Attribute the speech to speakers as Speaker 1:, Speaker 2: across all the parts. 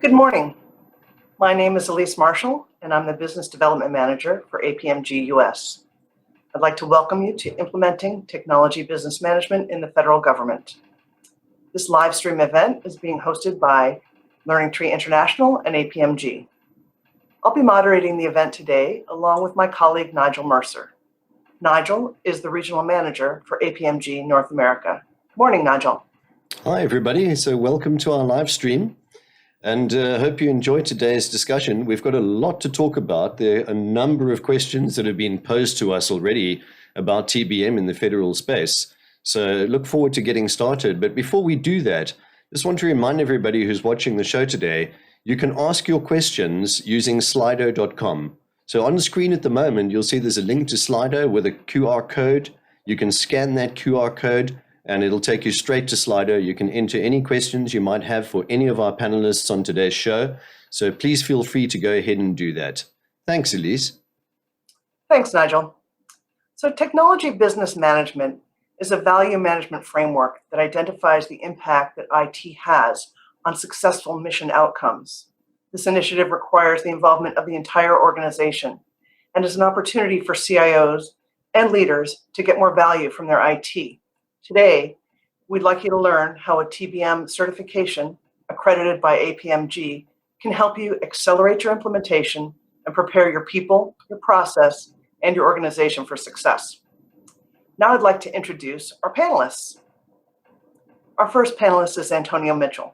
Speaker 1: Good morning. My name is Elise Marshall, and I'm the Business Development Manager for APMG US. I'd like to welcome you to Implementing Technology Business Management in the Federal Government. This live stream event is being hosted by Learning Tree International and APMG. I'll be moderating the event today along with my colleague Nigel Mercer. Nigel is the Regional Manager for APMG North America. Morning, Nigel.
Speaker 2: Hi, everybody. So welcome to our live stream. And hope you enjoyed today's discussion. We've got a lot to talk about. There are a number of questions that have been posed to us already about TBM in the federal space. So look forward to getting started. But before we do that, just want to remind everybody who's watching the show today, you can ask your questions using slido.com. So on the screen at the moment, you'll see there's a link to Slido with a QR code. You can scan that QR code and it'll take you straight to Slido. You can enter any questions you might have for any of our panelists on today's show. So please feel free to go ahead and do that. Thanks, Elise.
Speaker 1: Thanks, Nigel. So technology business management is a value management framework that identifies the impact that IT has on successful mission outcomes. This initiative requires the involvement of the entire organization and is an opportunity for CIOs and leaders to get more value from their IT. Today, we'd like you to learn how a TBM certification accredited by APMG can help you accelerate your implementation and prepare your people, your process, and your organization for success. Now I'd like to introduce our panelists. Our first panelist is Antonio Mitchell.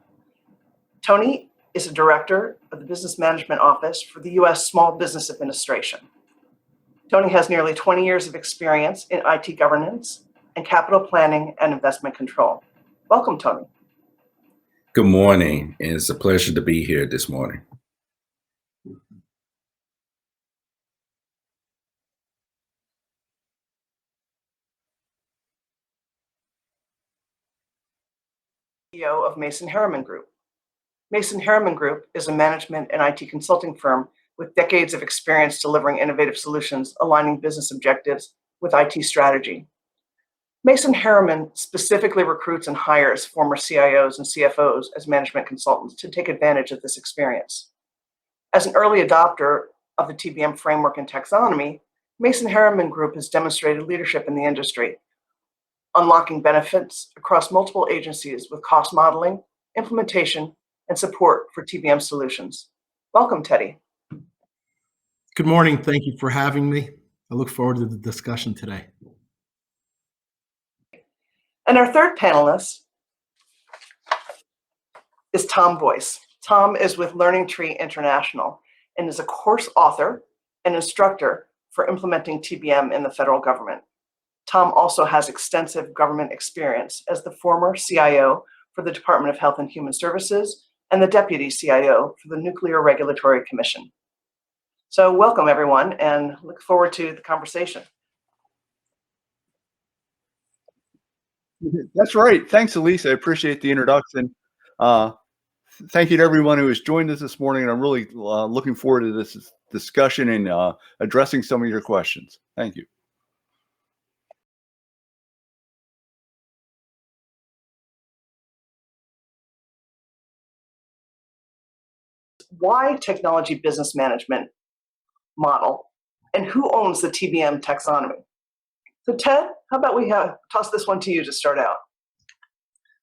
Speaker 1: Tony is a director of the Business Management Office for the U.S. Small Business Administration. Tony has nearly 20 years of experience in IT governance and capital planning and investment control. Welcome, Tony.
Speaker 3: Good morning. It's a pleasure to be here this morning.
Speaker 1: CEO of Mason Harriman Group. Mason Harriman Group is a management and IT consulting firm with decades of experience delivering innovative solutions, aligning business objectives with IT strategy. Mason Harriman specifically recruits and hires former CIOs and CFOs as management consultants to take advantage of this experience. As an early adopter of the TBM framework and taxonomy, Mason Harriman Group has demonstrated leadership in the industry, unlocking benefits across multiple agencies with cost modeling, implementation, and support for TBM solutions. Welcome, Teddy.
Speaker 4: Good morning. Thank you for having me. I look forward to the discussion today.
Speaker 1: And our third panelist is Tom Boyce. Tom is with Learning Tree International and is a course author and instructor for implementing TBM in the federal government. Tom also has extensive government experience as the former CIO for the Department of Health and Human Services and the Deputy CIO for the Nuclear Regulatory Commission. So welcome, everyone, and look forward to the conversation.
Speaker 5: That's right. Thanks, Elise. I appreciate the introduction. Thank you to everyone who has joined us this morning. And I'm really looking forward to this discussion and addressing some of your questions. Thank you.
Speaker 1: Why technology business management model and who owns the TBM taxonomy? So Ted, how about we toss this one to you to start out?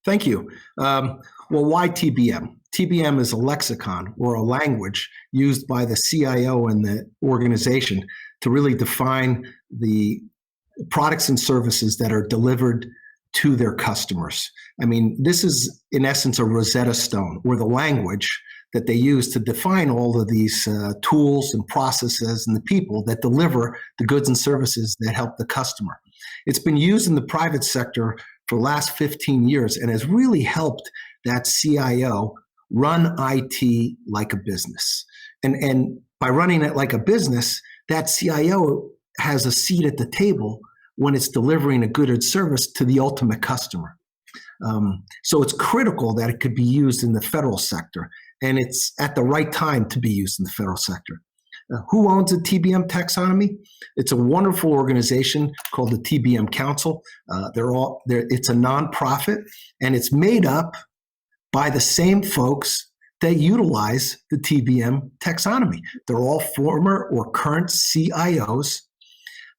Speaker 4: Thank you. Well, why TBM? TBM is a lexicon or a language used by the CIO and the organization to really define the products and services that are delivered to their customers. I mean, this is in essence a Rosetta Stone, or the language that they use to define all of these tools and processes and the people that deliver the goods and services that help the customer. It's been used in the private sector for the last 15 years and has really helped that CIO run IT like a business. And by running it like a business, that CIO has a seat at the table when it's delivering a good service to the ultimate customer. So it's critical that it could be used in the federal sector, and it's at the right time to be used in the federal sector. Who owns the TBM taxonomy? It's a wonderful organization called the TBM Council. It's a nonprofit, and it's made up by the same folks that utilize the TBM taxonomy. They're all former or current CIOs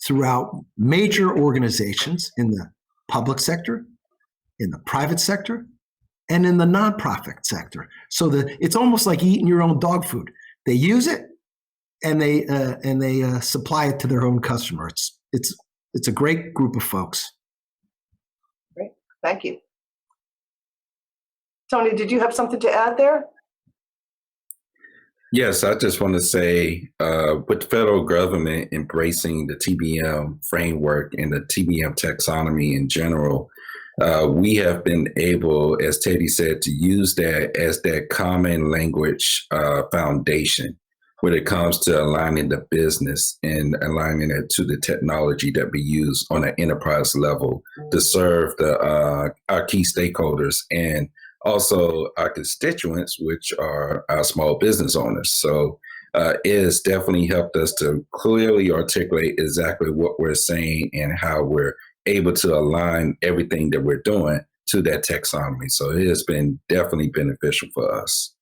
Speaker 4: throughout major organizations in the public sector, in the private sector, and in the nonprofit sector. So it's almost like eating your own dog food. They use it and they supply it to their own customer. It's a great group of folks.
Speaker 1: Great, thank you. Tony, did you have something to add there?
Speaker 3: Yes, I just want to say, with the federal government embracing the TBM framework and the TBM taxonomy in general, we have been able, as Teddy said, to use that as that common language foundation when it comes to aligning the business and aligning it to the technology that we use on an enterprise level to serve our key stakeholders and also our constituents, which are our small business owners. So it has definitely helped us to clearly articulate exactly what we're saying and how we're able to align everything that we're doing to that taxonomy. So it has been definitely beneficial for us.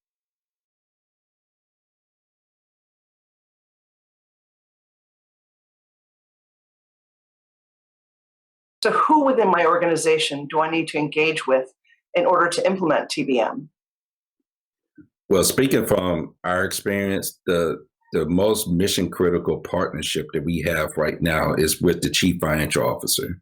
Speaker 1: So who within my organization do I need to engage with in order to implement TBM?
Speaker 3: Well, speaking from our experience, the most mission critical partnership that we have right now is with the Chief Financial Officer.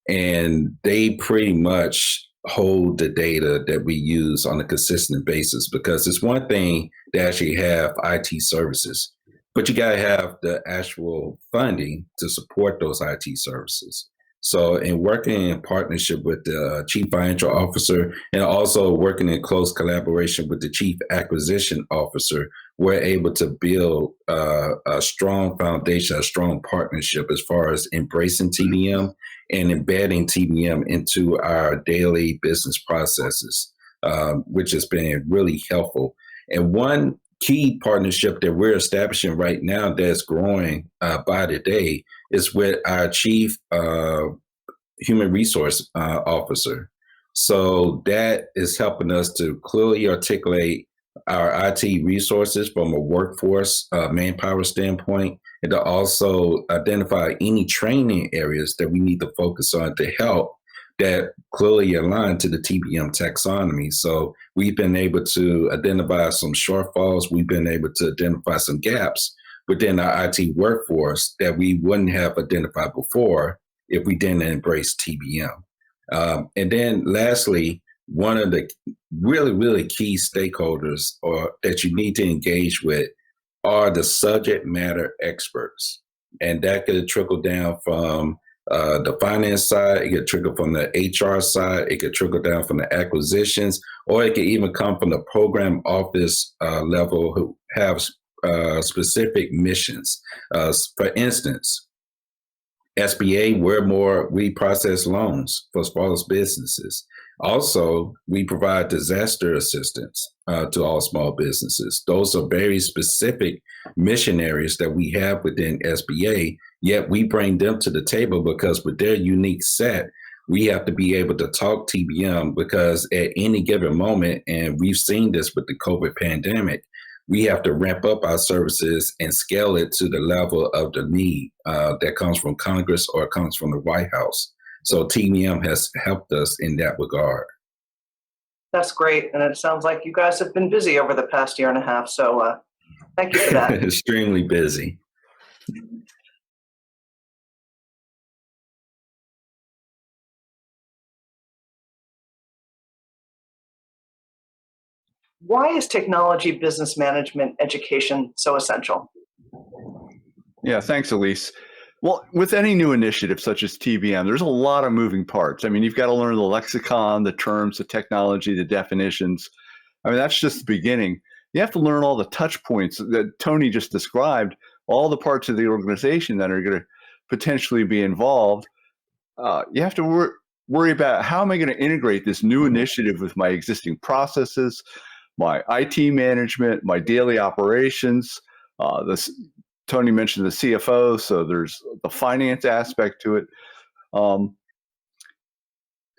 Speaker 3: And they pretty much hold the data that we use on a consistent basis, because it's one thing to actually have IT services, but you got to have the actual funding to support those IT services. So in working in partnership with the Chief Financial Officer and also working in close collaboration with the Chief Acquisition Officer, we're able to build a strong foundation, a strong partnership as far as embracing TBM and embedding TBM into our daily business processes, which has been really helpful. And one key partnership that we're establishing right now that's growing by the day is with our Chief Human Resource Officer. So that is helping us to clearly articulate our IT resources from a workforce manpower standpoint, and to also identify any training areas that we need to focus on to help that clearly align to the TBM taxonomy. So we've been able to identify some shortfalls. We've been able to identify some gaps within our IT workforce that we wouldn't have identified before if we didn't embrace TBM. And then lastly, one of the really, really key stakeholders that you need to engage with are the subject matter experts. And that could trickle down from the finance side, it could trickle from the HR side, it could trickle down from the acquisitions, or it could even come from the program office level who have specific missions. For instance, SBA, we process loans for small businesses. Also, we provide disaster assistance to all small businesses. Those are very specific mission areas that we have within SBA, yet we bring them to the table because with their unique set, we have to be able to talk TBM, because at any given moment, and we've seen this with the COVID pandemic, we have to ramp up our services and scale it to the level of the need that comes from Congress or comes from the White House. So TBM has helped us in that regard.
Speaker 1: That's great. And it sounds like you guys have been busy over the past year and a half. So thank you for that.
Speaker 3: Extremely busy.
Speaker 1: Why is technology business management education so essential?
Speaker 5: Yeah, thanks, Elise. Well, with any new initiative such as TBM, there's a lot of moving parts. I mean, you've got to learn the lexicon, the terms, the technology, the definitions. I mean, that's just the beginning. You have to learn all the touch points that Tony just described, all the parts of the organization that are going to potentially be involved. You have to worry about, how am I going to integrate this new initiative with my existing processes, my IT management, my daily operations. Tony mentioned the CFO, so there's the finance aspect to it.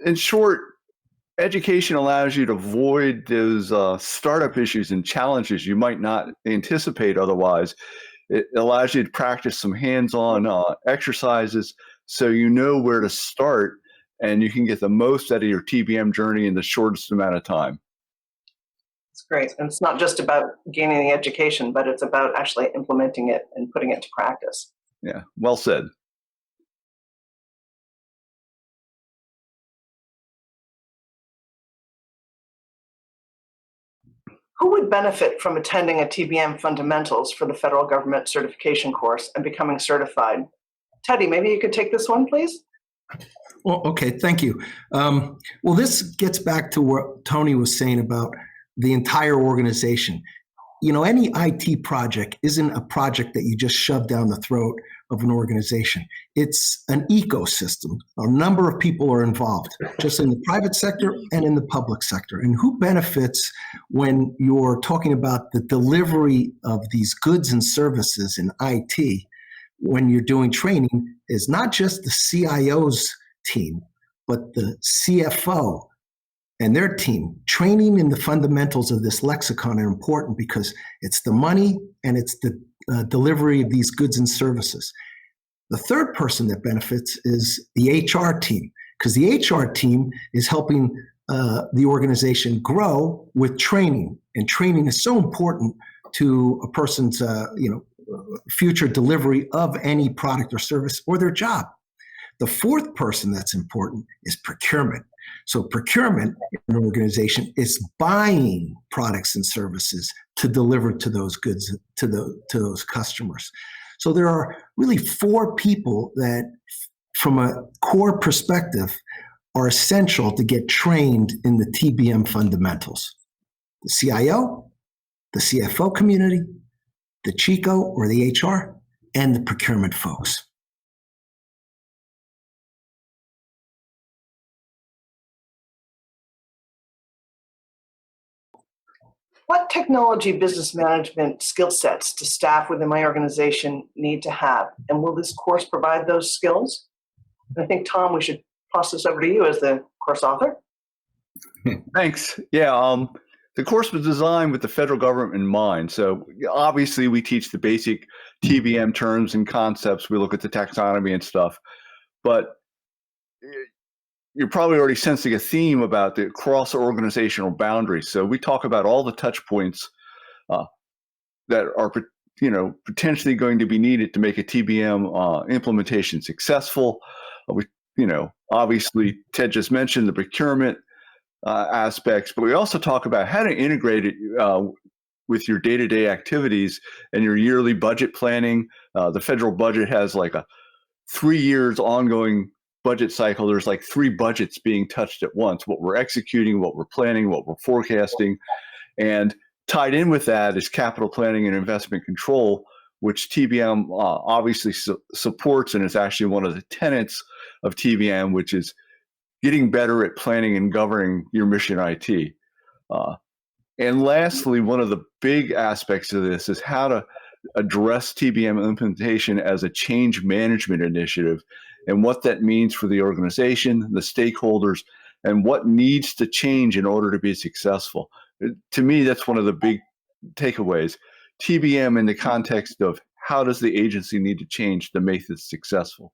Speaker 5: In short, education allows you to avoid those startup issues and challenges you might not anticipate otherwise. It allows you to practice some hands-on exercises so you know where to start and you can get the most out of your TBM journey in the shortest amount of time.
Speaker 1: It's great. And it's not just about gaining the education, but it's about actually implementing it and putting it to practice.
Speaker 5: Yeah, well said.
Speaker 1: Who would benefit from attending a TBM Fundamentals for the federal government certification course and becoming certified? Teddy, maybe you could take this one, please?
Speaker 4: Well, okay, thank you. Well, this gets back to what Tony was saying about the entire organization. You know, any IT project isn't a project that you just shove down the throat of an organization. It's an ecosystem. A number of people are involved, just in the private sector and in the public sector. And who benefits when you're talking about the delivery of these goods and services in IT when you're doing training is not just the CIO's team, but the CFO and their team. Training in the fundamentals of this lexicon are important because it's the money and it's the delivery of these goods and services. The third person that benefits is the HR team, because the HR team is helping the organization grow with training, and training is so important to a person's future delivery of any product or service or their job. The fourth person that's important is procurement. So procurement in an organization is buying products and services to deliver to those goods, to those customers. So there are really four people that, from a core perspective, are essential to get trained in the TBM fundamentals: the CIO, the CFO community, the CHICO or the HR, and the procurement folks.
Speaker 1: What technology business management skill sets do staff within my organization need to have? And will this course provide those skills? And I think, Tom, we should toss this over to you as the course author.
Speaker 5: Thanks. Yeah, the course was designed with the federal government in mind. So obviously we teach the basic TBM terms and concepts. We look at the taxonomy and stuff. But you're probably already sensing a theme about the cross-organizational boundaries. So we talk about all the touch points that are, potentially going to be needed to make a TBM implementation successful. Obviously, Ted just mentioned the procurement aspects, but we also talk about how to integrate it with your day-to-day activities and your yearly budget planning. The federal budget has like a 3 years ongoing budget cycle. There's like 3 budgets being touched at once: what we're executing, what we're planning, what we're forecasting. And tied in with that is capital planning and investment control, which TBM obviously supports, and is actually one of the tenets of TBM, which is getting better at planning and governing your mission IT. And lastly, one of the big aspects of this is how to address TBM implementation as a change management initiative, and what that means for the organization, the stakeholders, and what needs to change in order to be successful. To me, that's one of the big takeaways. TBM in the context of how does the agency need to change to make this successful?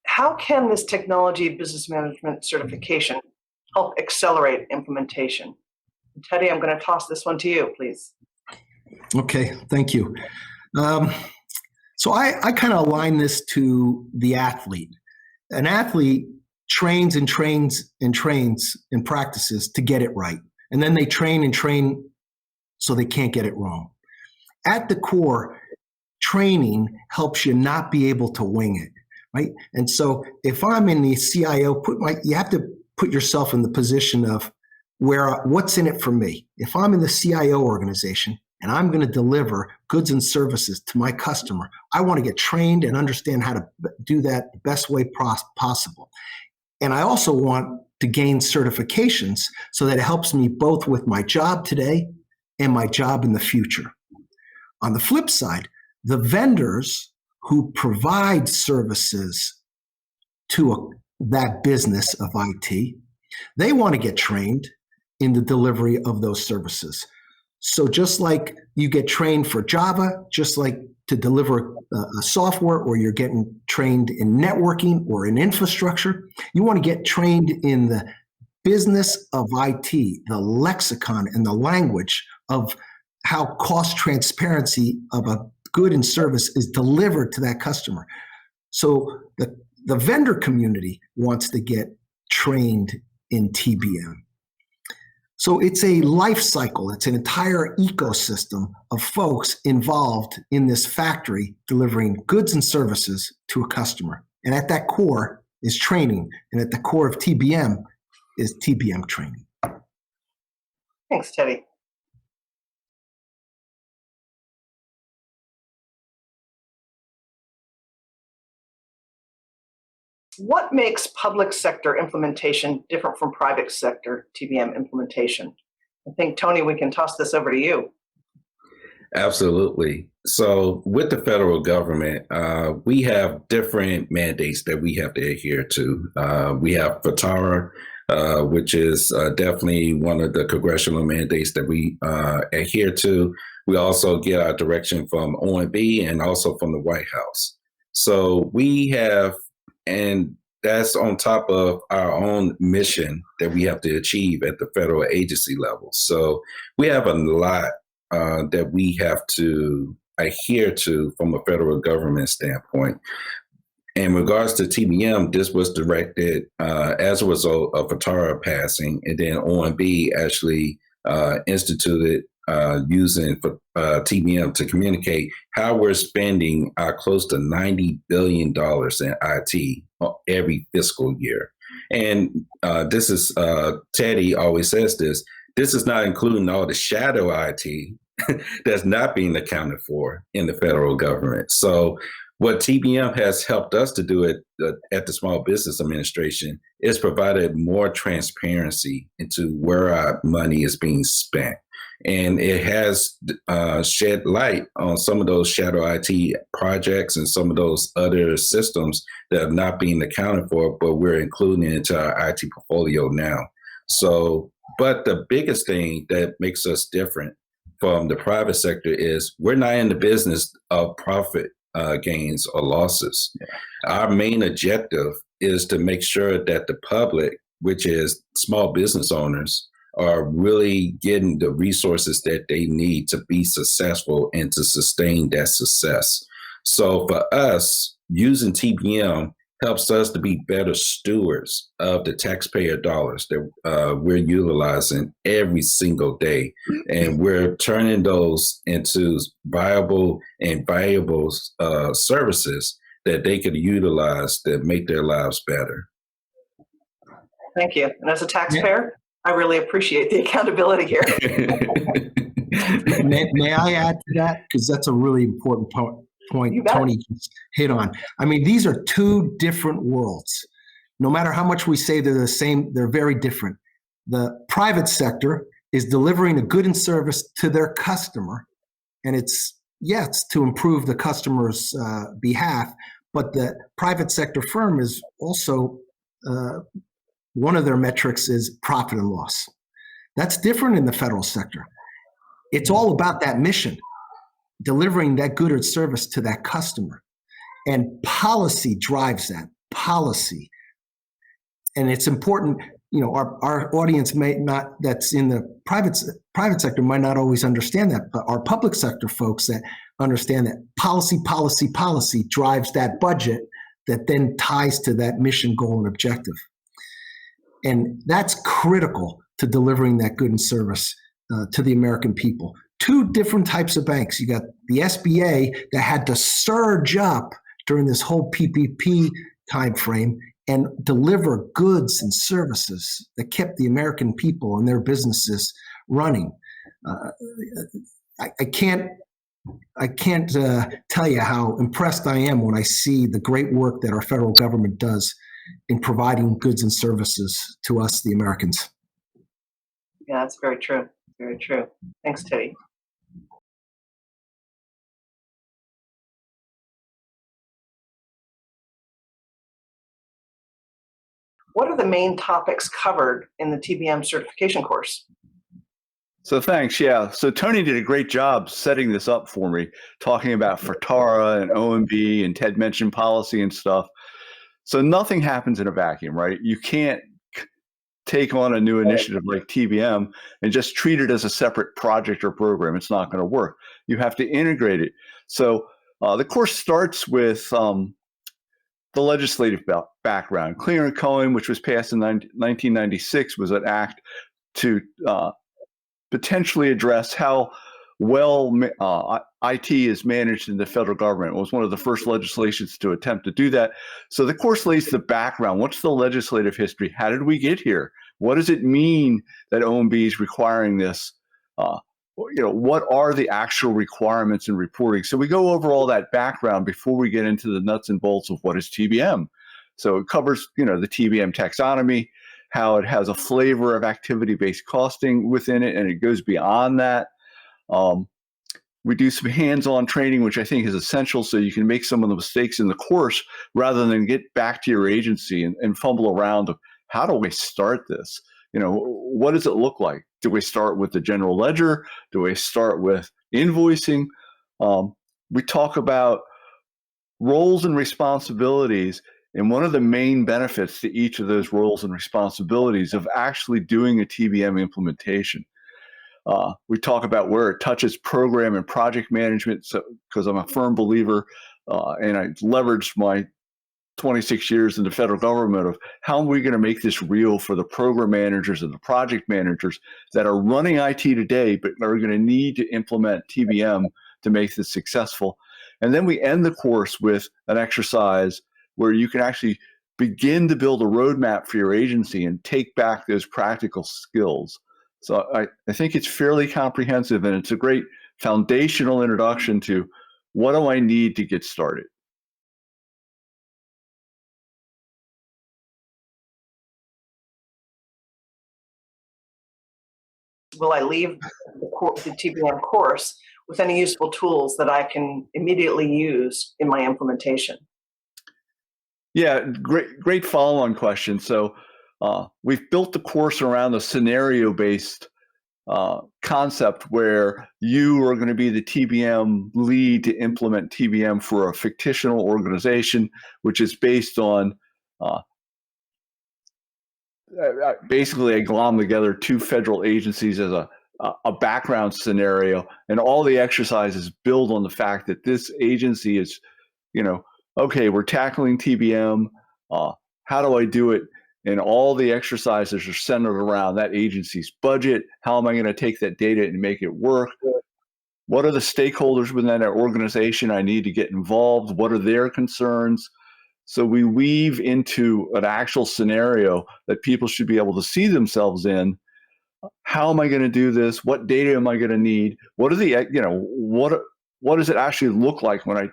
Speaker 1: How can this technology business management certification help accelerate implementation? Teddy, I'm going to toss this one to you, please.
Speaker 4: Okay, thank you. So I kind of align this to the athlete. An athlete trains and trains and trains and practices to get it right. And then they train and train so they can't get it wrong. At the core, training helps you not be able to wing it, right? And so if I'm in the CIO, you have to put yourself in the position of what's in it for me. If I'm in the CIO organization and I'm going to deliver goods and services to my customer, I want to get trained and understand how to do that the best way possible. And I also want to gain certifications so that it helps me both with my job today and my job in the future. On the flip side, The vendors who provide services to that business of IT, they want to get trained in the delivery of those services. So just like you get trained for Java, just like to deliver a software, or you're getting trained in networking or in infrastructure, you want to get trained in the business of IT, the lexicon and the language of how cost transparency of a good and service is delivered to that customer. So the vendor community wants to get trained in TBM. So it's a life cycle. It's an entire ecosystem of folks involved in this factory delivering goods and services to a customer. And at that core is training. And at the core of TBM is TBM training.
Speaker 1: Thanks, Teddy. What makes public sector implementation different from private sector TBM implementation? I think, Tony, we can toss this over to you.
Speaker 3: Absolutely. So with the federal government, we have different mandates that we have to adhere to. We have FITARA, which is definitely one of the congressional mandates that we adhere to. We also get our direction from OMB and also from the White House. So we have, and that's on top of our own mission that we have to achieve at the federal agency level. So we have a lot that we have to adhere to from a federal government standpoint. In regards to TBM, this was directed as a result of FITARA passing, and then OMB actually instituted using TBM to communicate how we're spending close to $90 billion in IT every fiscal year. And this is, Teddy always says this is not including all the shadow IT that's not being accounted for in the federal government. So what TBM has helped us to do at the Small Business Administration is provided more transparency into where our money is being spent. And it has shed light on some of those shadow IT projects and some of those other systems that are not being accounted for, but we're including it into our IT portfolio now. So, but the biggest thing that makes us different from the private sector is we're not in the business of profit gains or losses. Our main objective is to make sure that the public, which is small business owners, are really getting the resources that they need to be successful and to sustain that success. So for us, using TBM helps us to be better stewards of the taxpayer dollars that we're utilizing every single day. And we're turning those into viable and valuable services that they could utilize that make their lives better.
Speaker 1: Thank you. And as a taxpayer, I really appreciate the accountability here.
Speaker 4: May I add to that? Because that's a really important point Tony just hit on. I mean, these are two different worlds. No matter how much we say they're the same, they're very different. The private sector is delivering a good and service to their customer. And it's to improve the customer's behalf, but the private sector firm is also, one of their metrics is profit and loss. That's different in the federal sector. It's all about that mission, delivering that good or service to that customer. And policy drives that, policy. And it's important, you know, our audience may not, that's in the private sector might not always understand that, but our public sector folks that understand that policy drives that budget that then ties to that mission, goal, and objective. And that's critical to delivering that good and service to the American people. Two different types of banks. You got the SBA that had to surge up during this whole PPP timeframe and deliver goods and services that kept the American people and their businesses running. I can't tell you how impressed I am when I see the great work that our federal government does in providing goods and services to us, the Americans.
Speaker 1: Yeah, that's very true. Very true. Thanks, Teddy. What are the main topics covered in the TBM certification course?
Speaker 5: So thanks. Yeah. So Tony did a great job setting this up for me, talking about FITARA and OMB, and Ted mentioned policy and stuff. So nothing happens in a vacuum, right? You can't take on a new initiative like TBM and just treat it as a separate project or program. It's not going to work. You have to integrate it. So the course starts with the legislative background. Clear and Cohen, which was passed in 1996, was an act to potentially address how well IT is managed in the federal government. It was one of the first legislations to attempt to do that. So the course lays the background. What's the legislative history? How did we get here? What does it mean that OMB is requiring this? What are the actual requirements in reporting? So we go over all that background before we get into the nuts and bolts of what is TBM. So it covers, the TBM taxonomy, how it has a flavor of activity-based costing within it, and it goes beyond that. We do some hands-on training, which I think is essential so you can make some of the mistakes in the course rather than get back to your agency and fumble around of how do we start this? What does it look like? Do we start with the general ledger? Do we start with invoicing? We talk about roles and responsibilities, and one of the main benefits to each of those roles and responsibilities of actually doing a TBM implementation. We talk about where it touches program and project management, because I'm a firm believer, and I leveraged my 26 years in the federal government of how are we going to make this real for the program managers and the project managers that are running IT today, but are going to need to implement TBM to make this successful. And then we end the course with an exercise where you can actually begin to build a roadmap for your agency and take back those practical skills. So I think it's fairly comprehensive, and it's a great foundational introduction to what do I need to get started.
Speaker 1: Will I leave the TBM course with any useful tools that I can immediately use in my implementation?
Speaker 5: Yeah, great follow-on question. So we've built the course around a scenario-based concept where you are going to be the TBM lead to implement TBM for a fictional organization, which is based on basically I glom together two federal agencies as a background scenario, and all the exercises build on the fact that this agency is, okay, we're tackling TBM. How do I do it? And all the exercises are centered around that agency's budget. How am I going to take that data and make it work? What are the stakeholders within that organization I need to get involved? What are their concerns? So we weave into an actual scenario that people should be able to see themselves in. How am I going to do this? What data am I going to need? What are the, what does it actually look like when I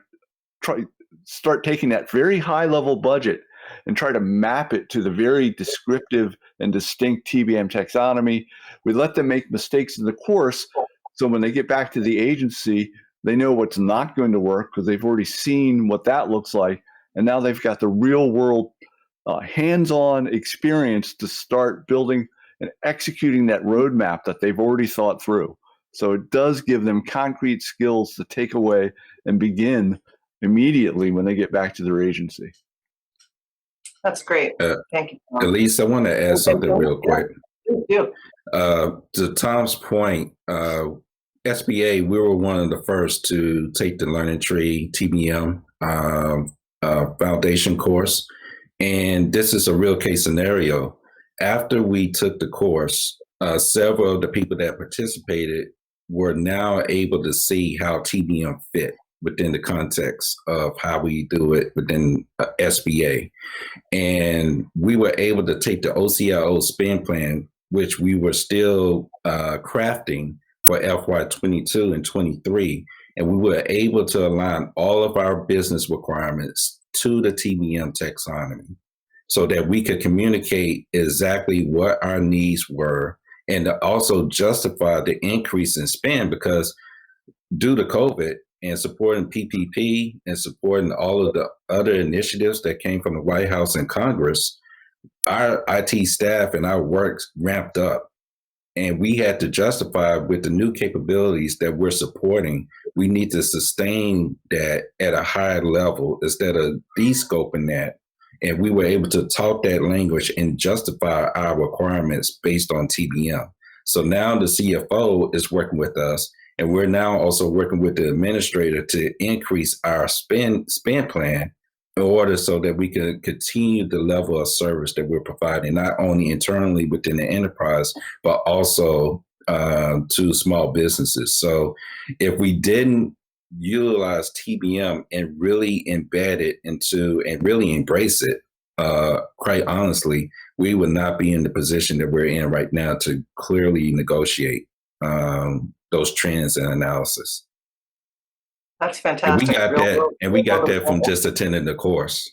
Speaker 5: start taking that very high level budget and try to map it to the very descriptive and distinct TBM taxonomy? We let them make mistakes in the course, so when they get back to the agency, they know what's not going to work because they've already seen what that looks like. And now they've got the real world hands-on experience to start building and executing that roadmap that they've already thought through. So it does give them concrete skills to take away and begin immediately when they get back to their agency.
Speaker 1: That's great. Thank you.
Speaker 3: Elise, I want to add something real quick.
Speaker 1: Yeah.
Speaker 3: To Tom's point, SBA, we were one of the first to take the Learning Tree TBM foundation course. And this is a real case scenario. After we took the course, several of the people that participated were now able to see how TBM fit within the context of how we do it within SBA. And we were able to take the OCIO spend plan, which we were still crafting for FY22 and 23, and we were able to align all of our business requirements to the TBM taxonomy so that we could communicate exactly what our needs were and to also justify the increase in spend, because due to COVID and supporting PPP and supporting all of the other initiatives that came from the White House and Congress, our IT staff and our work ramped up, and we had to justify with the new capabilities that we're supporting. We need to sustain that at a higher level instead of de-scoping that. And we were able to talk that language and justify our requirements based on TBM. So now the CFO is working with us, and we're now also working with the administrator to increase our spend plan in order so that we can continue the level of service that we're providing, not only internally within the enterprise, but also to small businesses. So if we didn't utilize TBM and really embed it into and really embrace it, quite honestly, we would not be in the position that we're in right now to clearly negotiate those trends and analysis.
Speaker 1: That's
Speaker 3: And
Speaker 1: fantastic.
Speaker 3: we got that from just attending the course.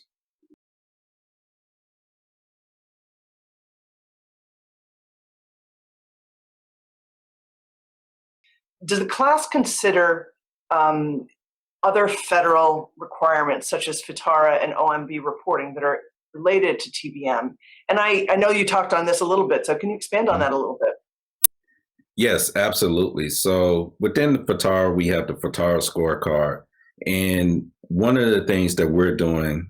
Speaker 1: Does the class consider other federal requirements such as FITARA and OMB reporting that are related to TBM? And I know you talked on this a little bit, so can you expand on that a little bit?
Speaker 3: Yes, absolutely. So within the FITARA, we have the FITARA scorecard. And one of the things that we're doing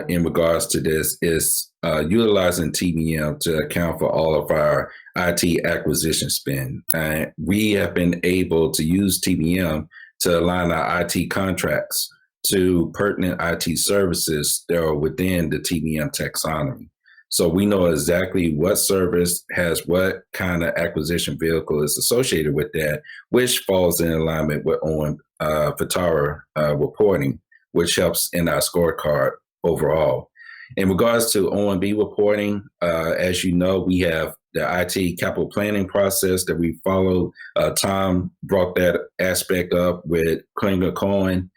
Speaker 3: in regards to this is utilizing TBM to account for all of our IT acquisition spend. We have been able to use TBM to align our IT contracts to pertinent IT services that are within the TBM taxonomy. So we know exactly what service has what kind of acquisition vehicle is associated with that, which falls in alignment with FITARA reporting, which helps in our scorecard overall. In regards to OMB reporting, as you know, we have the IT capital planning process that we follow. Tom brought that aspect up with Klinger Cohen.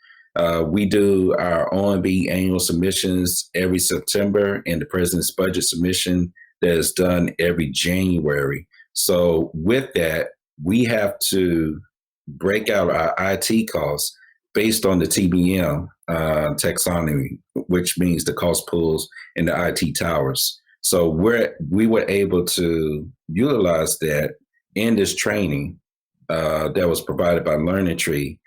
Speaker 3: We do our OMB annual submissions every September, and the president's budget submission that is done every January. So with that, we have to break out our IT costs based on the TBM taxonomy, which means the cost pools and the IT towers. So we were able to utilize that in this training that was provided by Learning Tree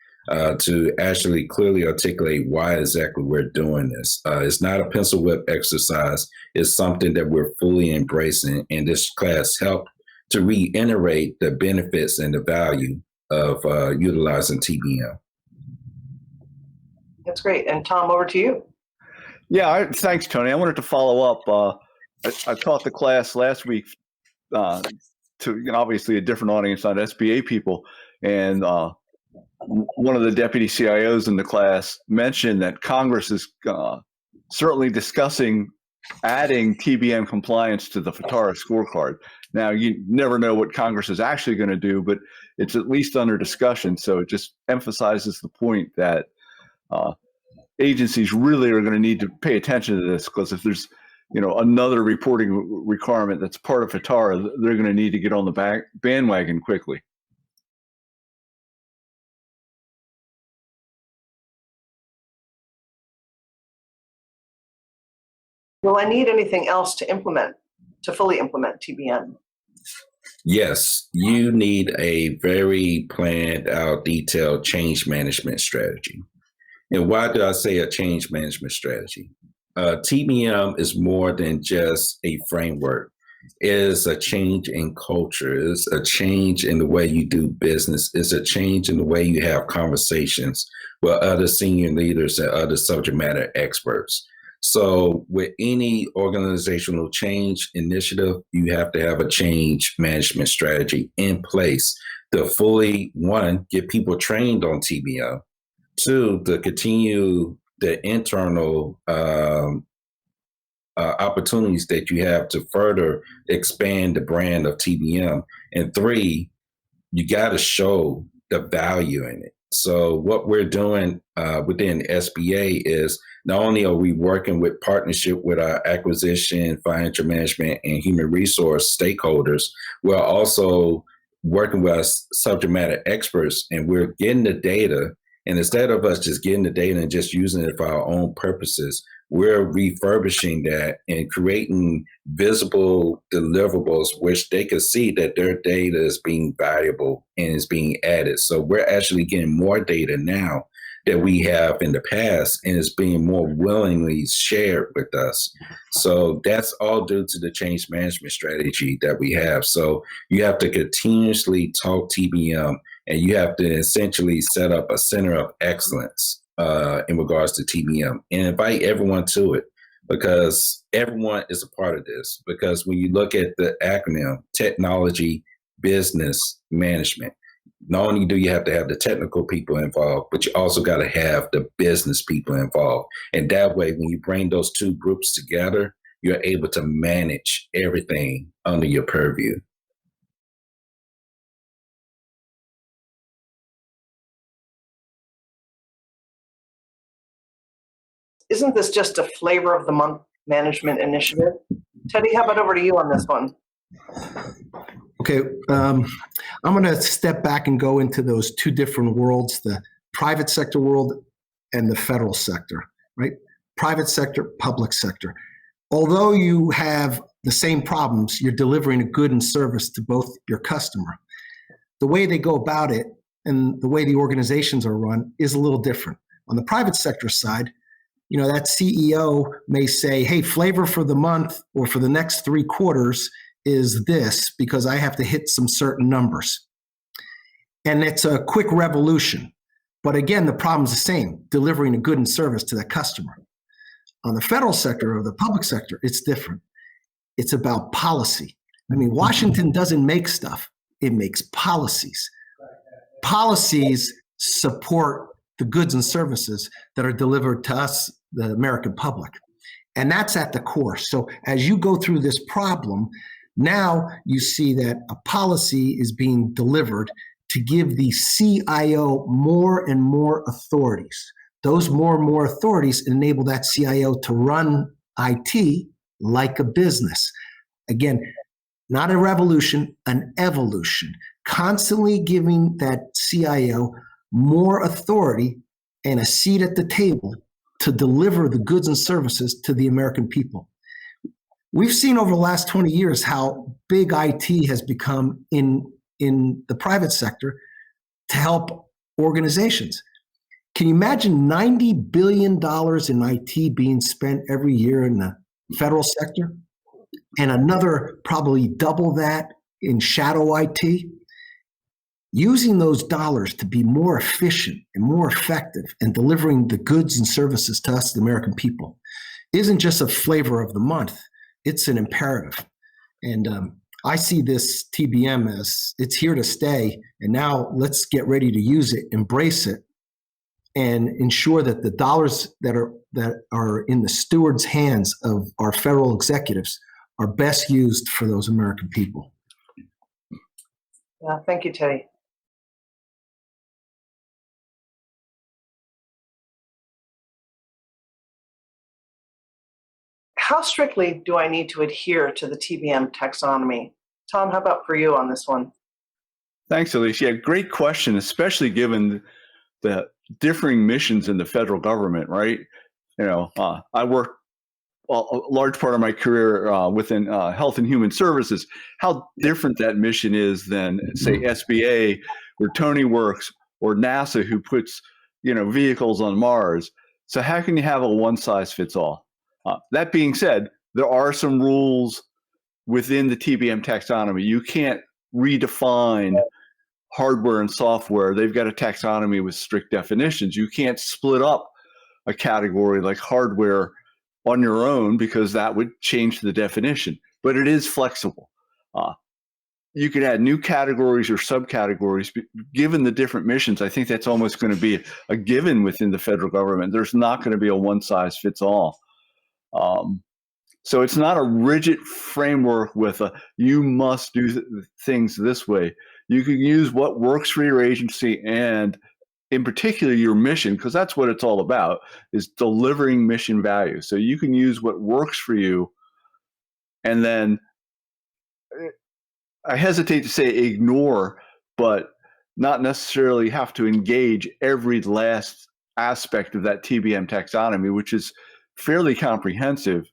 Speaker 3: to actually clearly articulate why exactly we're doing this. It's not a pencil whip exercise. It's something that we're fully embracing, and this class helped to reiterate the benefits and the value of utilizing TBM.
Speaker 1: That's great. And Tom, over to you.
Speaker 5: Yeah, thanks, Tony. I wanted to follow up. I taught the class last week to obviously a different audience, not SBA people, and one of the deputy CIOs in the class mentioned that Congress is certainly discussing adding TBM compliance to the FITARA scorecard. Now, you never know what Congress is actually going to do, but it's at least under discussion. So it just emphasizes the point that agencies really are going to need to pay attention to this, because if there's another reporting requirement that's part of FITARA, they're going to need to get on the bandwagon quickly.
Speaker 1: Will I need anything else to fully implement TBM?
Speaker 3: Yes, you need a very planned out, detailed change management strategy. And why do I say a change management strategy? TBM is more than just a framework. It is a change in culture. It's a change in the way you do business. It's a change in the way you have conversations with other senior leaders and other subject matter experts. So with any organizational change initiative, you have to have a change management strategy in place to fully, one, get people trained on TBM, two, to continue the internal opportunities that you have to further expand the brand of TBM, and three, you got to show the value in it. So what we're doing within SBA is not only are we working with partnership with our acquisition, financial management, and human resource stakeholders, we're also working with our subject matter experts, and we're getting the data. And instead of us just getting the data and just using it for our own purposes, we're refurbishing that and creating visible deliverables, which they can see that their data is being valuable and is being added. So we're actually getting more data now that we have in the past, and it's being more willingly shared with us. So that's all due to the change management strategy that we have. So you have to continuously talk TBM, and you have to essentially set up a center of excellence in regards to TBM, and invite everyone to it, because everyone is a part of this. Because when you look at the acronym, technology, business, management, not only do you have to have the technical people involved, but you also got to have the business people involved. And that way, when you bring those two groups together, you're able to manage everything under your purview.
Speaker 1: Isn't this just a flavor of the month management initiative? Teddy, how about over to you on this one?
Speaker 4: Okay, I'm going to step back and go into those two different worlds, the private sector world and the federal sector, right? Private sector, public sector. Although you have the same problems, you're delivering a good and service to both your customer. The way they go about it and the way the organizations are run is a little different. On the private sector side, you know, that CEO may say, hey, flavor for the month or for the next 3 quarters is this, because I have to hit some certain numbers. And it's a quick revolution. But again, the problem's the same, delivering a good and service to that customer. On the federal sector or the public sector, it's different. It's about policy. I mean, Washington doesn't make stuff, it makes policies. Policies support the goods and services that are delivered to us, the American public. And that's at the core. So as you go through this problem, now you see that a policy is being delivered to give the CIO more and more authorities. Those more and more authorities enable that CIO to run IT like a business. Again, not a revolution, an evolution, constantly giving that CIO more authority and a seat at the table to deliver the goods and services to the American people. We've seen over the last 20 years how big IT has become in the private sector to help organizations. Can you imagine $90 billion in IT being spent every year in the federal sector, and another probably double that in shadow IT? Using those dollars to be more efficient and more effective and delivering the goods and services to us, the American people, isn't just a flavor of the month. It's an imperative. And I see this TBM as it's here to stay. And now let's get ready to use it, embrace it, and ensure that the dollars that are in the stewards' hands of our federal executives are best used for those American people.
Speaker 1: Yeah, thank you, Teddy. How strictly do I need to adhere to the TBM taxonomy? Tom, how about for you on this one?
Speaker 5: Thanks, Elise. Yeah, great question, especially given the differing missions in the federal government, right? You know, I worked a large part of my career within health and human services. How different that mission is than, say, SBA, where Tony works, or NASA, who puts, you know, vehicles on Mars. So how can you have a one-size-fits-all? That being said, there are some rules within the TBM taxonomy. You can't redefine hardware and software. They've got a taxonomy with strict definitions. You can't split up a category like hardware on your own, because that would change the definition. But it is flexible. You can add new categories or subcategories. Given the different missions, I think that's almost going to be a given within the federal government. There's not going to be a one-size-fits-all. So it's not a rigid framework with a, you must do things this way. You can use what works for your agency and in particular your mission, because that's what it's all about, is delivering mission value. So you can use what works for you, and then I hesitate to say ignore, but not necessarily have to engage every last aspect of that TBM taxonomy, which is fairly comprehensive,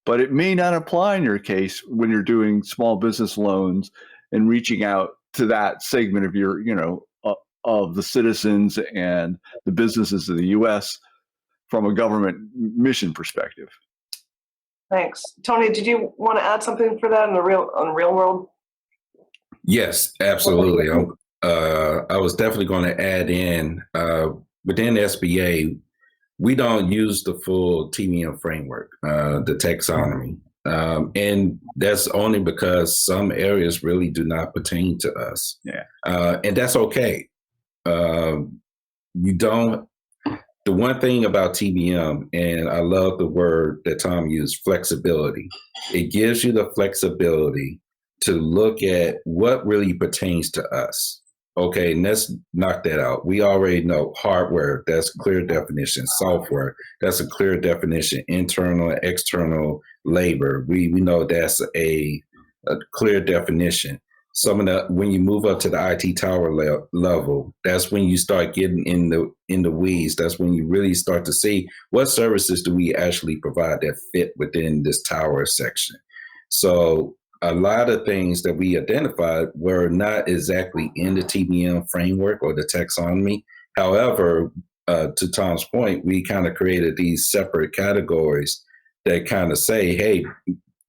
Speaker 5: but it may not apply in your case when you're doing small business loans and reaching out to that segment of your, of the citizens and the businesses of the U.S. from a government mission perspective.
Speaker 1: Thanks. Tony, did you want to add something for that on the real world?
Speaker 3: Yes, absolutely. I was definitely going to add in, within SBA, we don't use the full TBM framework, the taxonomy. And that's only because some areas really do not pertain to us.
Speaker 5: Yeah.
Speaker 3: And that's okay. The one thing about TBM, and I love the word that Tom used, flexibility. It gives you the flexibility to look at what really pertains to us. Okay, and let's knock that out. We already know hardware, that's clear definition. Software, that's a clear definition. Internal and external labor, we know that's a clear definition. When you move up to the IT tower level, that's when you start getting in the weeds. That's when you really start to see what services do we actually provide that fit within this tower section. So a lot of things that we identified were not exactly in the TBM framework or the taxonomy. However, to Tom's point, we kind of created these separate categories that kind of say, hey,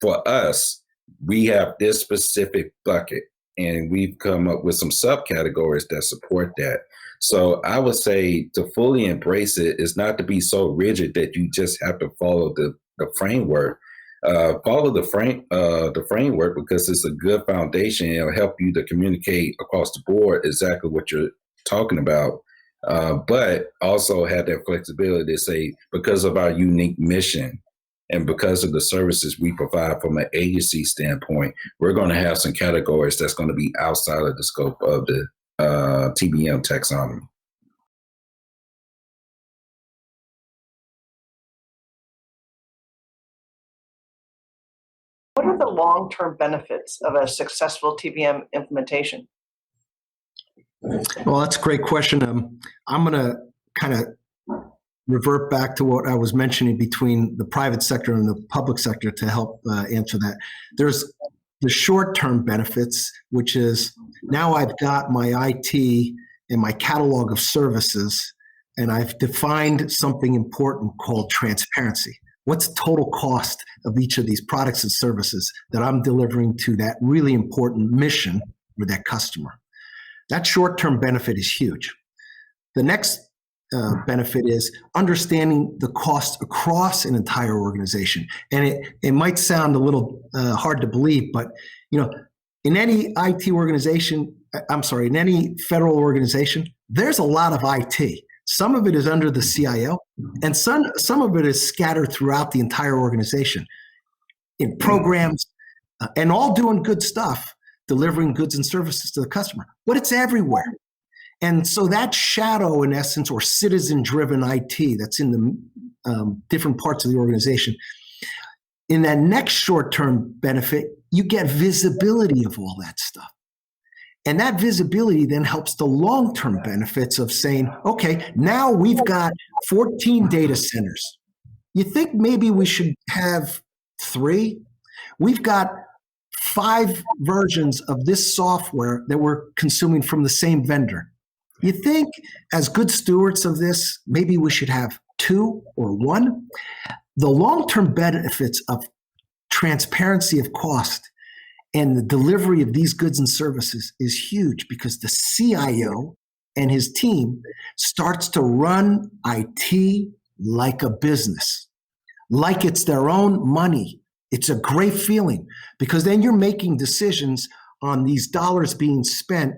Speaker 3: for us, we have this specific bucket, and we've come up with some subcategories that support that. So I would say to fully embrace it is not to be so rigid that you just have to follow the framework. Follow the framework because it's a good foundation. It'll help you to communicate across the board exactly what you're talking about. But also have that flexibility to say, because of our unique mission and because of the services we provide from an agency standpoint, we're going to have some categories that's going to be outside of the scope of the TBM taxonomy.
Speaker 1: What are the long-term benefits of a successful TBM implementation?
Speaker 4: Well, that's a great question. I'm going to kind of revert back to what I was mentioning between the private sector and the public sector to help answer that. There's the short-term benefits, which is now I've got my IT and my catalog of services, and I've defined something important called transparency. What's the total cost of each of these products and services that I'm delivering to that really important mission with that customer? That short-term benefit is huge. The next benefit is understanding the cost across an entire organization. And it might sound a little hard to believe, but in any IT organization, in any federal organization, there's a lot of IT. Some of it is under the CIO, and some of it is scattered throughout the entire organization in programs, and all doing good stuff, delivering goods and services to the customer, but it's everywhere. And so that shadow, in essence, or citizen-driven IT that's in the different parts of the organization, in that next short-term benefit, you get visibility of all that stuff. And that visibility then helps the long-term benefits of saying, okay, now we've got 14 data centers. You think maybe we should have 3? We've got 5 versions of this software that we're consuming from the same vendor. You think, as good stewards of this, maybe we should have 2 or 1? The long-term benefits of transparency of cost and the delivery of these goods and services is huge, because the CIO and his team starts to run IT like a business, like it's their own money. It's a great feeling, because then you're making decisions on these dollars being spent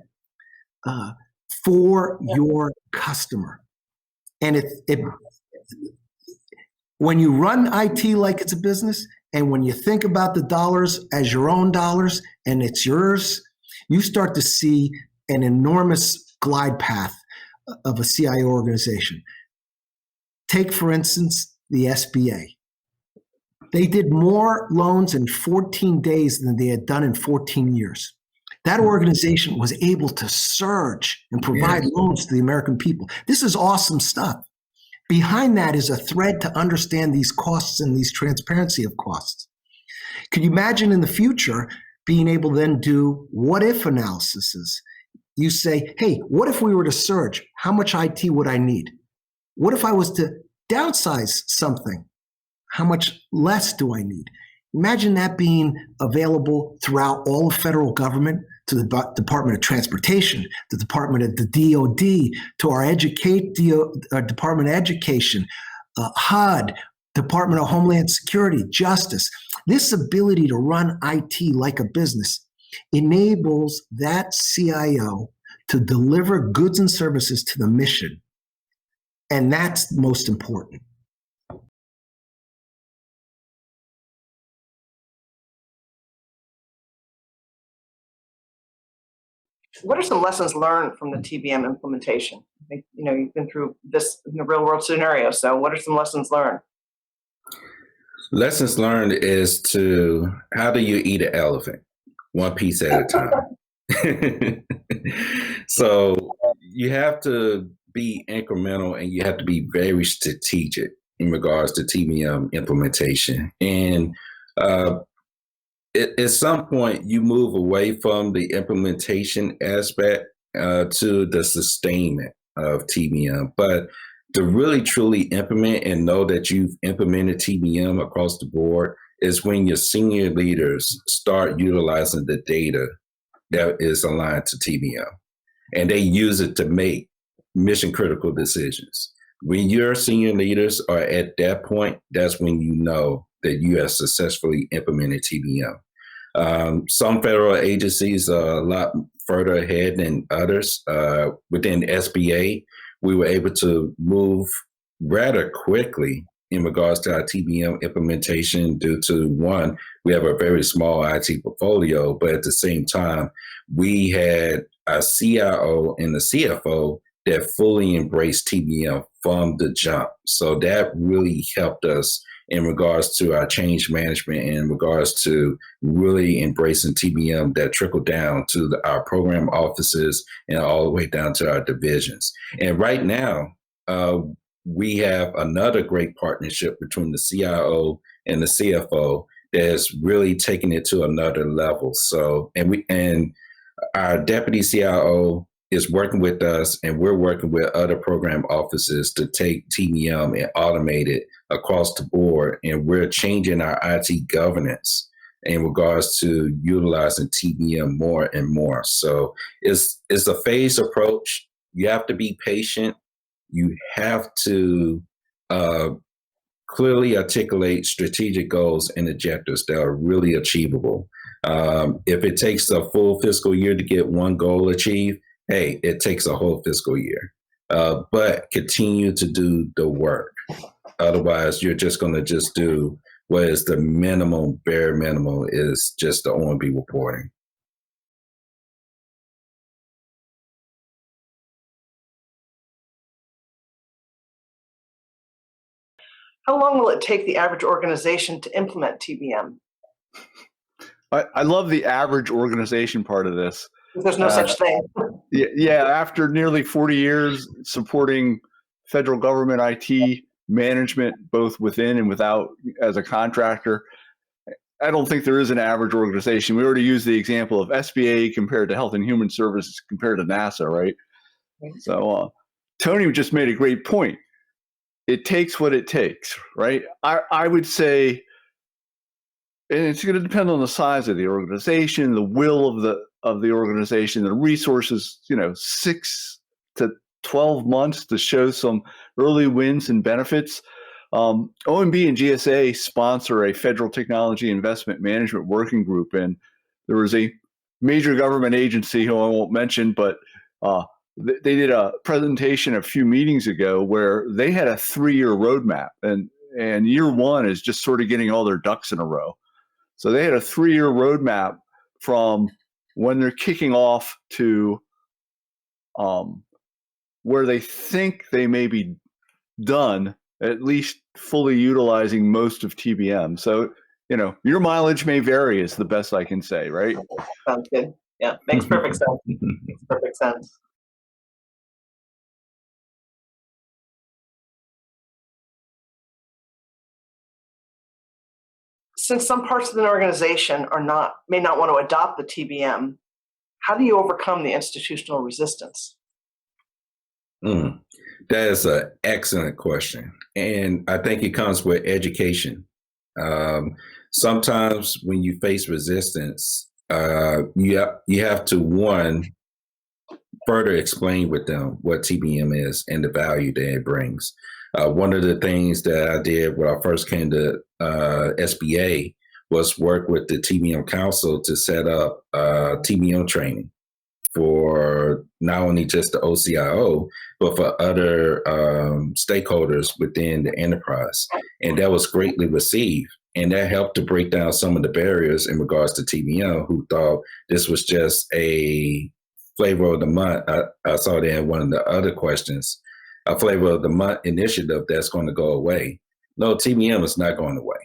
Speaker 4: for your customer. And when you run IT like it's a business, and when you think about the dollars as your own dollars and it's yours, you start to see an enormous glide path of a CIO organization. Take, for instance, the SBA. They did more loans in 14 days than they had done in 14 years. That organization was able to surge and provide loans to the American people. This is awesome stuff, Behind that is a thread to understand these costs and these transparency of costs. Could you imagine in the future being able to then do what if analyses? You say, hey, what if we were to surge? How much IT would I need? What if I was to downsize something? How much less do I need? Imagine that being available throughout all of federal government, to the Department of Transportation, the Department of the DOD, to our Department of Education, HUD, Department of Homeland Security, Justice. This ability to run IT like a business enables that CIO to deliver goods and services to the mission. And that's most important.
Speaker 1: What are some lessons learned from the TBM implementation? I think, you've been through this in the real world scenario. So what are some lessons learned?
Speaker 3: Lessons learned is how do you eat an elephant? One piece at a time. So you have to be incremental and you have to be very strategic in regards to TBM implementation. And at some point, you move away from the implementation aspect to the sustainment of TBM. But to really truly implement and know that you've implemented TBM across the board is when your senior leaders start utilizing the data that is aligned to TBM. And they use it to make mission critical decisions. When your senior leaders are at that point, that's when you know that you have successfully implemented TBM. Some federal agencies are a lot further ahead than others. Within SBA, we were able to move rather quickly in regards to our TBM implementation due to, one, we have a very small IT portfolio, but at the same time, we had a CIO and a CFO that fully embraced TBM from the jump. So that really helped us in regards to our change management and in regards to really embracing TBM that trickled down to our program offices and all the way down to our divisions. And right now, we have another great partnership between the CIO and the CFO that's really taking it to another level. So, and our deputy CIO is working with us, and we're working with other program offices to take TBM and automate it across the board. And we're changing our IT governance in regards to utilizing TBM more and more. So it's a phased approach. You have to be patient. You have to clearly articulate strategic goals and objectives that are really achievable. If it takes a full fiscal year to get one goal achieved, hey, it takes a whole fiscal year. But continue to do the work. Otherwise, you're just going to just do what is the minimum, bare minimum is just the OMB reporting.
Speaker 1: How long will it take the average organization to implement TBM?
Speaker 5: I love the average organization part of this.
Speaker 1: There's no such thing.
Speaker 5: Yeah, after nearly 40 years supporting federal government IT management, both within and without as a contractor, I don't think there is an average organization. We already used the example of SBA compared to Health and Human Services compared to NASA, right? So Tony just made a great point. It takes what it takes, right? I would say, and it's going to depend on the size of the organization, the will of the organization, the resources, 6 to 12 months to show some early wins and benefits. OMB and GSA sponsor a federal technology investment management working group, and there was a major government agency who I won't mention, but they did a presentation a few meetings ago where they had a 3-year roadmap, and year one is just sort of getting all their ducks in a row. So they had a 3-year roadmap from when they're kicking off to where they think they may be done, at least fully utilizing most of TBM. So, your mileage may vary is the best I can say, right?
Speaker 1: Sounds good. Yeah, makes perfect sense. Makes perfect sense. Since some parts of an organization may not want to adopt the TBM, how do you overcome the institutional resistance?
Speaker 3: That is an excellent question. And I think it comes with education. Sometimes when you face resistance, you have to, one, further explain with them what TBM is and the value that it brings. One of the things that I did when I first came to SBA was work with the TBM Council to set up TBM training for not only just the OCIO, but for other stakeholders within the enterprise. And that was greatly received. And that helped to break down some of the barriers in regards to TBM, who thought this was just a flavor of the month. I saw that in one of the other questions, a flavor of the month initiative that's going to go away. No, TBM is not going away.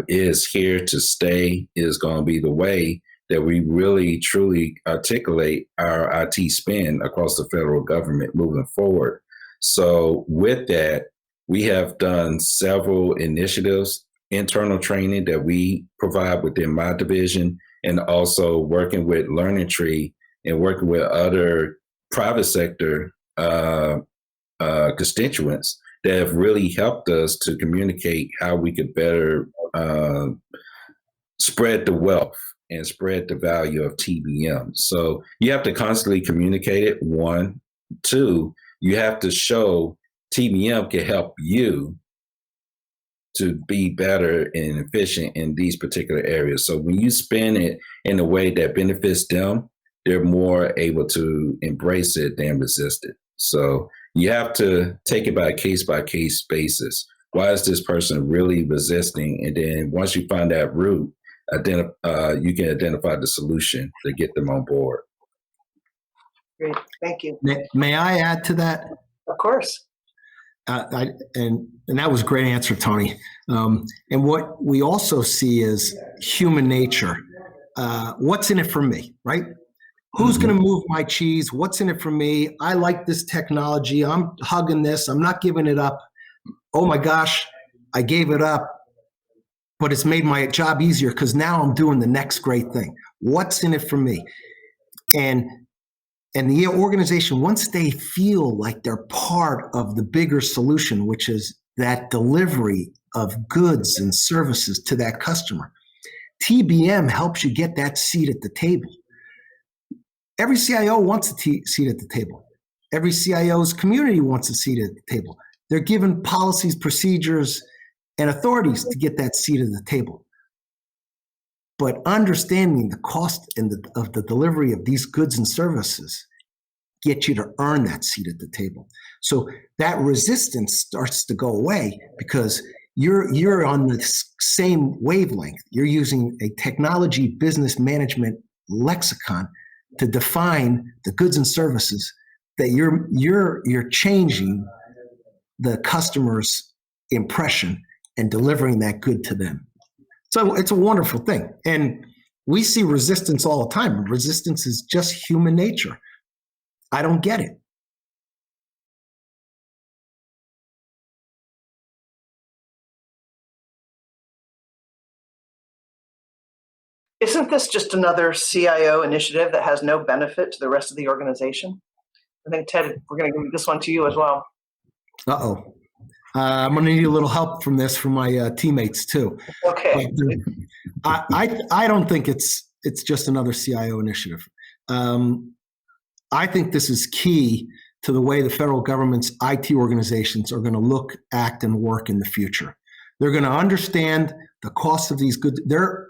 Speaker 3: It is here to stay. It is going to be the way that we really, truly articulate our IT spend across the federal government moving forward. So with that, we have done several initiatives, internal training that we provide within my division, and also working with Learning Tree and working with other private sector constituents that have really helped us to communicate how we could better spread the wealth and spread the value of TBM. So you have to constantly communicate it, one. Two, you have to show TBM can help you to be better and efficient in these particular areas. So when you spend it in a way that benefits them, they're more able to embrace it than resist it. So you have to take it by case basis. Why is this person really resisting? And then once you find that root, you can identify the solution to get them on board.
Speaker 1: Great, thank you.
Speaker 4: May I add to that?
Speaker 1: Of course.
Speaker 4: And that was a great answer, Tony. And what we also see is human nature. What's in it for me, right? Who's going to move my cheese? What's in it for me? I like this technology. I'm hugging this. I'm not giving it up. Oh my gosh, I gave it up, but it's made my job easier because now I'm doing the next great thing. What's in it for me? And the organization, once they feel like they're part of the bigger solution, which is that delivery of goods and services to that customer, TBM helps you get that seat at the table. Every CIO wants a seat at the table. Every CIO's community wants a seat at the table. They're given policies, procedures, and authorities to get that seat at the table. But understanding the cost of the delivery of these goods and services get you to earn that seat at the table. So that resistance starts to go away because you're on the same wavelength. You're using a technology business management lexicon to define the goods and services that you're changing the customer's impression and delivering that good to them. So it's a wonderful thing. And we see resistance all the time. Resistance is just human nature. I don't get it.
Speaker 1: Isn't this just another CIO initiative that has no benefit to the rest of the organization? I think, Ted, we're going to give this one to you as well.
Speaker 4: Uh-oh. I'm going to need a little help from my teammates too.
Speaker 1: Okay.
Speaker 4: But, I don't think it's just another CIO initiative. I think this is key to the way the federal government's IT organizations are going to look, act, and work in the future. They're going to understand the cost of these goods. They're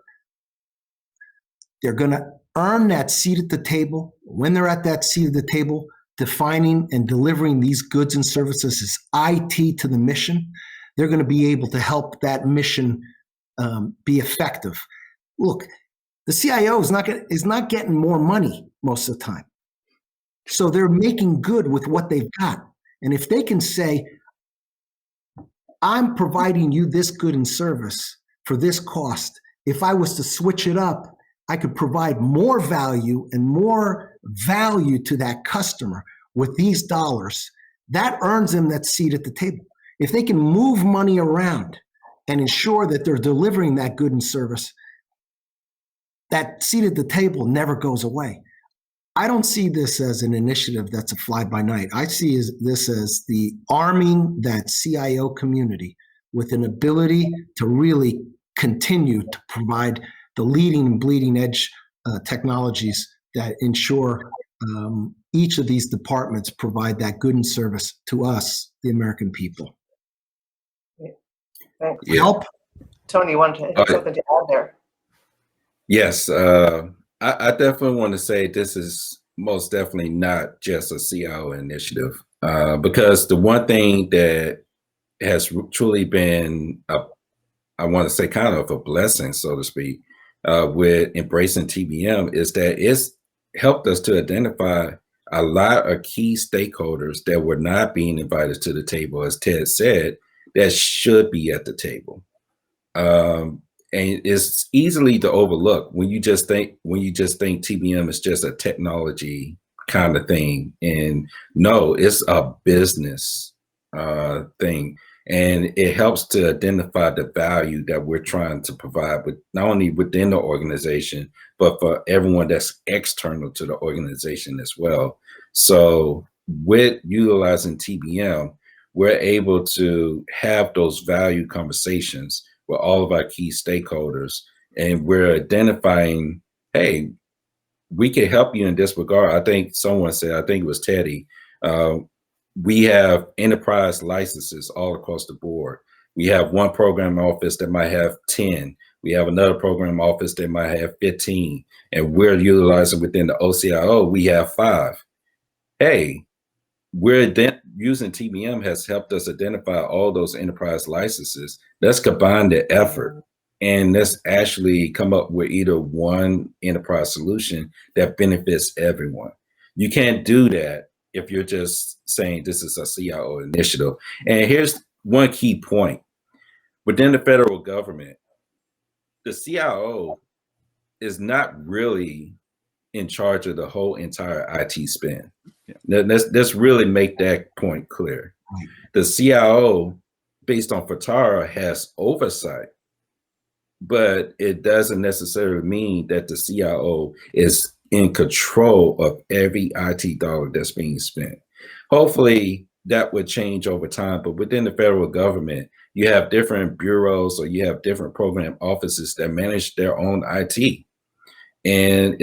Speaker 4: going to earn that seat at the table. When they're at that seat at the table, defining and delivering these goods and services as IT to the mission, they're going to be able to help that mission be effective. Look, the CIO is not getting more money most of the time. So they're making good with what they've got. And if they can say, I'm providing you this good and service for this cost, if I was to switch it up, I could provide more value and more value to that customer with these dollars. That earns them that seat at the table. If they can move money around and ensure that they're delivering that good and service, that seat at the table never goes away. I don't see this as an initiative that's a fly-by-night. I see this as the arming that CIO community with an ability to really continue to provide the leading and bleeding edge technologies that ensure each of these departments provide that good and service to us, the American people.
Speaker 1: Thanks.
Speaker 3: Yeah.
Speaker 4: Help?
Speaker 1: Tony, you wanted to have something to add there?
Speaker 3: Yes, I definitely want to say this is most definitely not just a CIO initiative, because the one thing that has truly been, I want to say kind of a blessing, so to speak, with embracing TBM is that it's helped us to identify a lot of key stakeholders that were not being invited to the table, as Ted said, that should be at the table. And it's easily to overlook when you just think TBM is just a technology kind of thing. And no, it's a business thing. And it helps to identify the value that we're trying to provide with not only within the organization, but for everyone that's external to the organization as well. So with utilizing TBM, we're able to have those value conversations with all of our key stakeholders. And we're identifying, hey, we can help you in this regard. I think someone said, I think it was Teddy, we have enterprise licenses all across the board. We have one program office that might have 10. We have another program office that might have 15. And we're utilizing within the OCIO, we have 5. Hey, using TBM has helped us identify all those enterprise licenses. Let's combine the effort and let's actually come up with either one enterprise solution that benefits everyone. You can't do that if you're just saying this is a CIO initiative. And here's one key point. Within the federal government, the CIO is not really in charge of the whole entire IT spend. Yeah. Let's really make that point clear. Right. The CIO, based on FITARA, has oversight, but it doesn't necessarily mean that the CIO is in control of every IT dollar that's being spent. Hopefully that would change over time, but within the federal government, you have different bureaus or you have different program offices that manage their own IT. And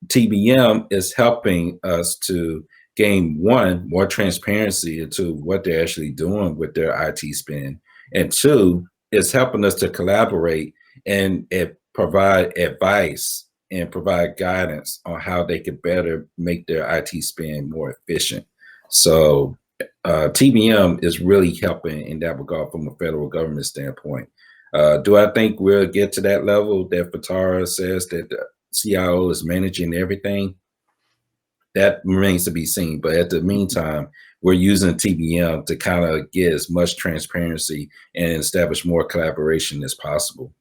Speaker 3: TBM is helping us to gain, one, more transparency into what they're actually doing with their IT spend. And two, it's helping us to collaborate and provide advice and provide guidance on how they could better make their IT spend more efficient. So TBM is really helping in that regard from a federal government standpoint. Do I think we'll get to that level that FITARA says that the CIO is managing everything? That remains to be seen. But at the meantime, we're using TBM to kind of get as much transparency and establish more collaboration as possible.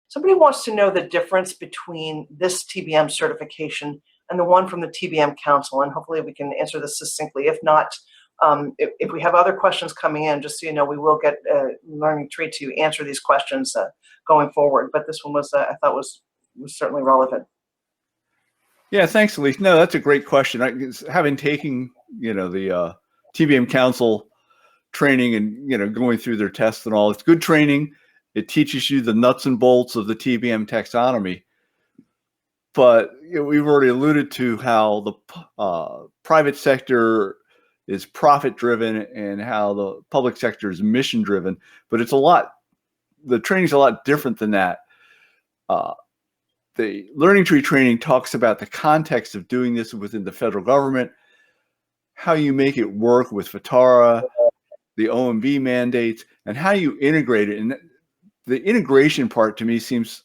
Speaker 1: Somebody wants to know the difference between this TBM certification and the one from the TBM Council, and hopefully we can answer this succinctly. If not, if we have other questions coming in, just so you know, we will get Learning Tree to answer these questions going forward. But this one was, I thought, was certainly relevant.
Speaker 5: Yeah, thanks, Elise. No, that's a great question. Having taken, the TBM Council training and, going through their tests and all, it's good training. It teaches you the nuts and bolts of the TBM taxonomy. But we've already alluded to how the private sector is profit-driven and how the public sector is mission-driven. But the training's a lot different than that. The Learning Tree training talks about the context of doing this within the federal government, how you make it work with FITARA, the OMB mandates, and how you integrate it. And the integration part to me seems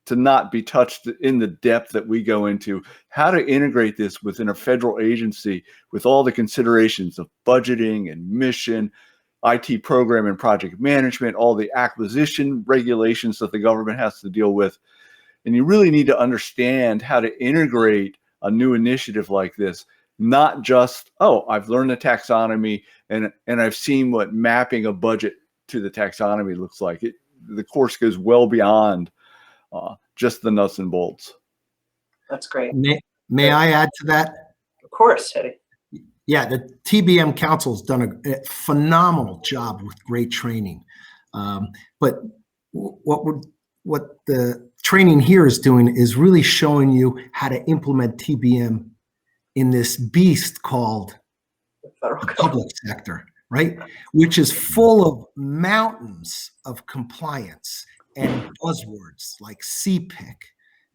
Speaker 5: to not be touched in the depth that we go into. How to integrate this within a federal agency with all the considerations of budgeting and mission, IT program and project management, all the acquisition regulations that the government has to deal with. And you really need to understand how to integrate a new initiative like this, not just, oh, I've learned the taxonomy and I've seen what mapping a budget to the taxonomy looks like. The course goes well beyond just the nuts and bolts.
Speaker 1: That's great.
Speaker 4: May I add to that?
Speaker 1: Of course, Teddy.
Speaker 4: Yeah, the TBM Council has done a phenomenal job with great training. But what the training here is doing is really showing you how to implement TBM in this beast called
Speaker 1: The federal
Speaker 4: the
Speaker 1: government.
Speaker 4: public sector, right? Which is full of mountains of compliance and buzzwords like CPIC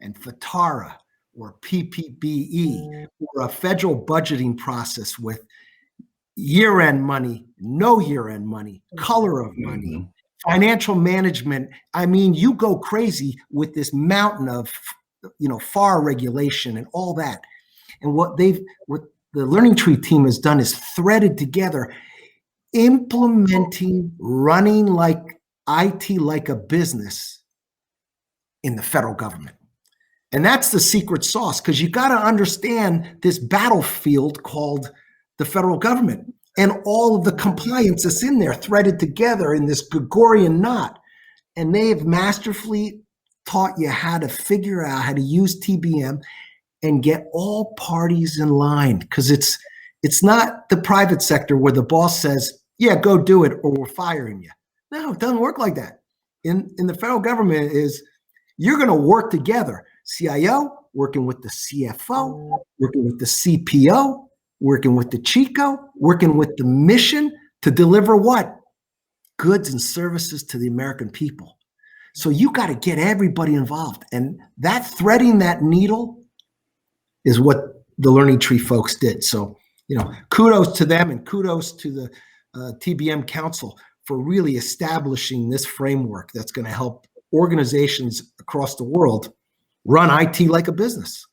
Speaker 4: and FITARA or PPBE, or a federal budgeting process with year-end money, no year-end money, color of money, financial management. I mean, you go crazy with this mountain of, FAR regulation and all that. And what the Learning Tree team has done is threaded together, implementing running like IT like a business in the federal government. And that's the secret sauce, because you got to understand this battlefield called the federal government and all of the compliance that's in there threaded together in this Gregorian knot. And they have masterfully taught you how to figure out how to use TBM and get all parties in line, because it's not the private sector where the boss says, yeah, go do it or we're firing you. No, it doesn't work like that. In the federal government is you're going to work together. CIO working with the CFO, working with the CPO, working with the CHICO, working with the mission to deliver what? Goods and services to the American people. So you got to get everybody involved. And that threading that needle is what the Learning Tree folks did. So, kudos to them and kudos to the TBM Council for really establishing this framework that's going to help organizations across the world run IT like a business.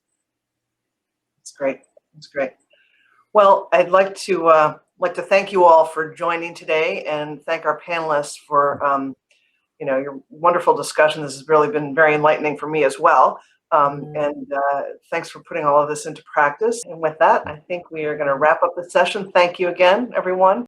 Speaker 1: That's great. That's great. Well, I'd like to thank you all for joining today and thank our panelists for your wonderful discussion. This has really been very enlightening for me as well. And thanks for putting all of this into practice. And with that, I think we are going to wrap up the session. Thank you again, everyone.